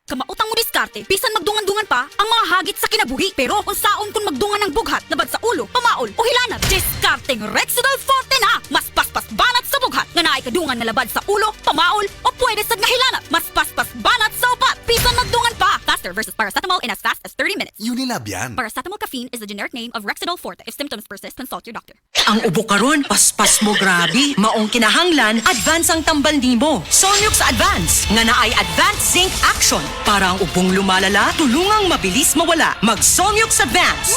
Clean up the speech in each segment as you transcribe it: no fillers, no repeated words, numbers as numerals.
Kamautang mo diskarte, bisan magdungan-dungan pa ang mga hagit sa kinabuhi. Pero kung saon kung magdungan ng bughat, labad sa ulo, pamaol o hilanat, diskarteng Rexidol Forte na! Mas paspas banat sa bughat, nga naay kadungan na labad sa ulo, pamaol o pwede sad nga hilanat. Mas paspas banat sa upat, bisan magdungan pa! Faster versus paracetamol in as fast as 30 minutes. Unilab yan. Paracetamol caffeine is the generic name of Rexidol Forte. If symptoms persist, consult your doctor. Ang ubo karon, paspas mo grabe. Maong kinahanglan, advance ang tambal nimo. Sonyux Advance, nga naay Advanced Zinc Action. Para ang ubong lumalala, tulungang mabilis mawala. Mag-Sonyux Advance.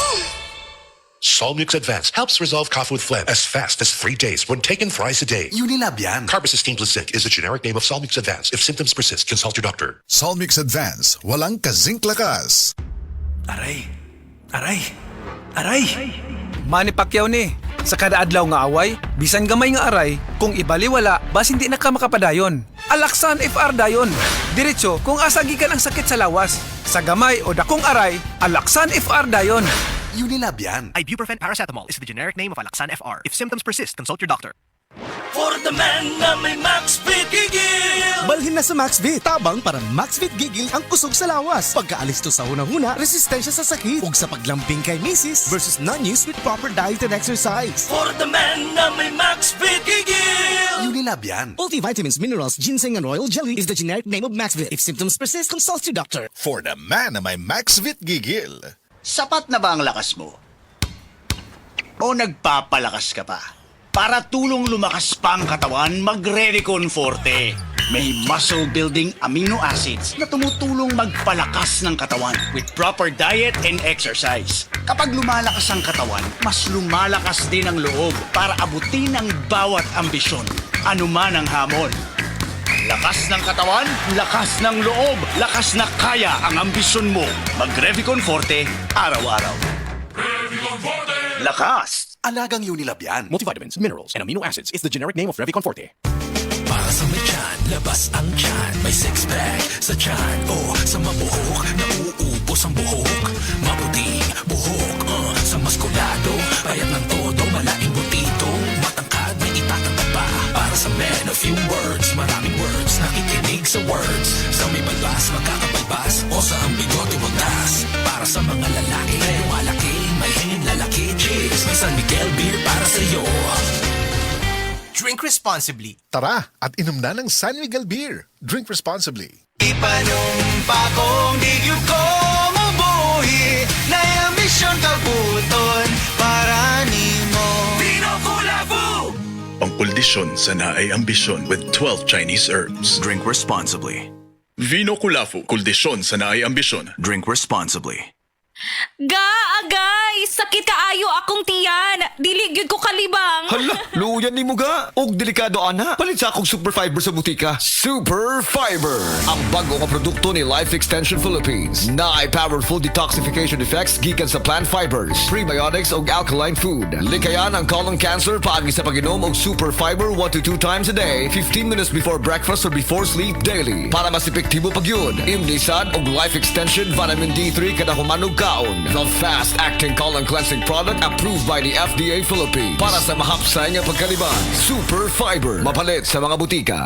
Solmux Advance helps resolve cough with phlegm as fast as 3 days when taken thrice a day. Unilab yan. Carbamazepine plus zinc is the generic name of Solmux Advance. If symptoms persist, consult your doctor. Solmix Advance, walang kazink lakas. Aray! Aray! Aray! Manny Pacquiao ni. Sa kada adlaw nga away, bisan gamay nga aray, kung ibaliwala, bas hindi na ka makapadayon. Alaksan FR dayon. Diretso kung asa gikan ang sakit sa lawas. Sa gamay o dakong aray, Alaksan FR dayon. Unilab yan. Ibuprofen paracetamol is the generic name of Alaxan FR. If symptoms persist, consult your doctor. For the man na may Maxvit Gigil! Balhin na sa Maxvit. Tabang para Maxvit Gigil ang kusog sa lawas. Pagkaalis to sa hunang-huna, resistensya sa sakit. Ug sa paglambing kay misis versus non-use with proper diet and exercise. For the man na may Maxvit Gigil! Unilab yan. Multivitamins, minerals, ginseng, and royal jelly is the generic name of Maxvit. If symptoms persist, consult your doctor. For the man na may Maxvit Gigil. Sapat na ba ang lakas mo? O nagpapalakas ka pa? Para tulong lumakas pa ang katawan, mag-Redicon Forte. May muscle-building amino acids na tumutulong magpalakas ng katawan with proper diet and exercise. Kapag lumalakas ang katawan, mas lumalakas din ang loob para abutin ang bawat ambisyon, anuman ang hamon. Lakas ng katawan, lakas ng loob, lakas na kaya ang ambisyon mo. Mag-Revicon Forte, araw-araw. Revicon Forte! Lakas! Alagang Unilab yan. Multivitamins, minerals, and amino acids is the generic name of Revicon Forte. Para sa may tiyan, labas ang tiyan. May six-pack sa tiyan o sa mabuhok. Nauubos ang buhok. Maputing buhok, sa maskulado. Payat ng todo, malaking butito. Matangkad, may itatangkad pa. Para sa men, a few words. Maraming words, nakikinig sa words. Sa may balbas, magkakabalbas. O sa ang bigote wagdas. Para sa mga lalaki, lumalaki. May hingin lalaki, cheers. May San Miguel beer para sa'yo. Drink responsibly. Tara at inom na ng San Miguel Beer. Drink responsibly. Ipanumpa kong digyo ko mabuhi na ambisyon kabuton para nimo. Vino Kulafu! Ang kuldisyon sa naay ambisyon with 12 Chinese herbs. Drink responsibly. Vino Kulafu, kuldisyon sa naay ambisyon. Drink responsibly. Agay! Sakit kaayo akong tiyan! Dili gyud ko kalibang! Hala, luyan ni mo ga. Og delikado ana. Palit sa akong Super Fiber sa butika. Super Fiber. Ang bago nga produkto ni Life Extension Philippines. Naay powerful detoxification effects gikan sa plant fibers, prebiotics og alkaline food. Likayan ang colon cancer paagi sa pag-inom og Super Fiber 1 to 2 times a day, 15 minutes before breakfast or before sleep daily. Para mas epektibo pag yun, imlisad og Life Extension Vitamin D3 kada humanog kaon. The fast-acting colon cleansing product approved by the FDA Philippines. Para sa mahapsay nga pagkaliban, Super Fiber. Mapalit sa mga butika.